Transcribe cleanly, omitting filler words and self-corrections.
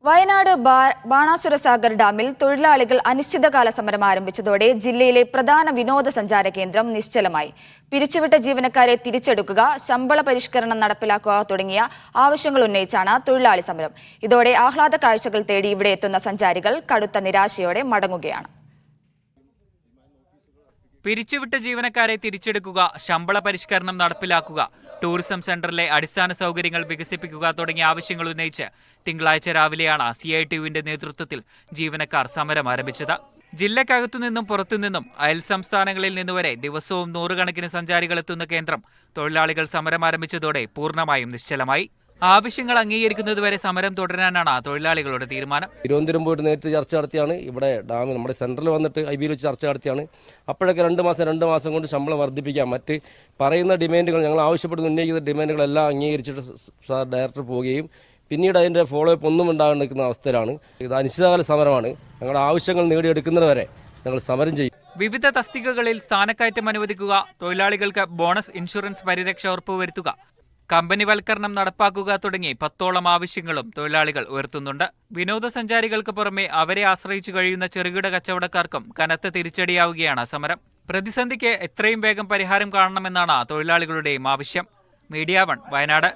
വയനാട് ബാണാസുരസാഗർ ഡാമിൽ തൊഴിലാളികൾ അനിശ്ചിതകാല സമരം ആരംഭിച്ചതോടെ ജില്ലയിലെ പ്രധാന വിനോദസഞ്ചാര കേന്ദ്രം നിശ്ചലമായി. പിരിച്ചുവിട്ട ജീവനക്കാരെ തിരിച്ചെടുക്കുക, ശമ്പള പരിഷ്കരണം നടപ്പിലാക്കുക തുടങ്ങിയ ആവശ്യങ്ങൾ ഉന്നയിച്ചാണ് തൊഴിലാളി സമരം. ഇതോടെ ആഹ്ലാദ കാഴ്ചകൾ തേടി ഇവിടെ എത്തുന്ന സഞ്ചാരികൾ കടുത്ത നിരാശയോടെ മടങ്ങുകയാണ്. പിരിച്ചുവിട്ട ജീവനക്കാരെ തിരിച്ചെടുക്കുക, ശമ്പള പരിഷ്കരണം നടപ്പിലാക്കുക, ടൂറിസം സെന്ററിലെ അടിസ്ഥാന സൗകര്യങ്ങൾ വികസിപ്പിക്കുക തുടങ്ങിയ ആവശ്യങ്ങൾ ഉന്നയിച്ച് തിങ്കളാഴ്ച രാവിലെയാണ് CITUവിന്റെ നേതൃത്വത്തിൽ ജീവനക്കാർ സമരം ആരംഭിച്ചത്. ജില്ലക്കകത്തുനിന്നും പുറത്തുനിന്നും അയൽ സംസ്ഥാനങ്ങളിൽ നിന്നുവരെ ദിവസവും നൂറുകണക്കിന് സഞ്ചാരികൾ എത്തുന്ന കേന്ദ്രം തൊഴിലാളികൾ സമരം ആരംഭിച്ചതോടെ പൂർണ്ണമായും നിശ്ചലമായി. ആവശ്യങ്ങൾ അംഗീകരിക്കുന്നതുവരെ സമരം തുടരാനാണ് തൊഴിലാളികളുടെ തീരുമാനം. തിരുവനന്തപുരം പോയിട്ട് നേരിട്ട് ചർച്ച നടത്തിയാണ്. ഇവിടെ ഡാമിൽ നമ്മുടെ സെൻട്രൽ വന്നിട്ട് IBയിൽ വെച്ച് ചർച്ച നടത്തിയാണ്. അപ്പോഴൊക്കെ 2 മാസം കൊണ്ട് ശമ്പളം വർദ്ധിപ്പിക്കാം, മറ്റ് പറയുന്ന ഡിമാൻഡുകൾ, ഞങ്ങൾ ആവശ്യപ്പെടുന്ന ഉന്നയിക്കുന്ന ഡിമാൻഡുകളെല്ലാം അംഗീകരിച്ചിട്ട് സാർ ഡയറക്ടർ പോവുകയും പിന്നീട് അതിൻ്റെ ഫോളോ അപ്പ് ഒന്നും ഉണ്ടാകാണ്ടിരിക്കുന്ന അവസ്ഥയിലാണ്. ഇത് അനിശ്ചിതകാല സമരമാണ്. ഞങ്ങളുടെ ആവശ്യങ്ങൾ നേടിയെടുക്കുന്നതുവരെ ഞങ്ങൾ സമരം ചെയ്യും. വിവിധ തസ്തികകളിൽ സ്ഥാനക്കയറ്റം അനുവദിക്കുക, തൊഴിലാളികൾക്ക് ബോണസ്, ഇൻഷുറൻസ് പരിരക്ഷ ഉറപ്പുവരുത്തുക, കമ്പനിവൽക്കരണം നടപ്പാക്കുക തുടങ്ങി 10ഓളം ആവശ്യങ്ങളും തൊഴിലാളികൾ ഉയർത്തുന്നുണ്ട്. വിനോദസഞ്ചാരികൾക്ക് പുറമെ അവരെ ആശ്രയിച്ചു കഴിയുന്ന ചെറുകിട കച്ചവടക്കാർക്കും കനത്ത തിരിച്ചടിയാവുകയാണ് സമരം. പ്രതിസന്ധിക്ക് എത്രയും വേഗം പരിഹാരം കാണണമെന്നാണ് തൊഴിലാളികളുടെയും ആവശ്യം. മീഡിയ 1 വയനാട്.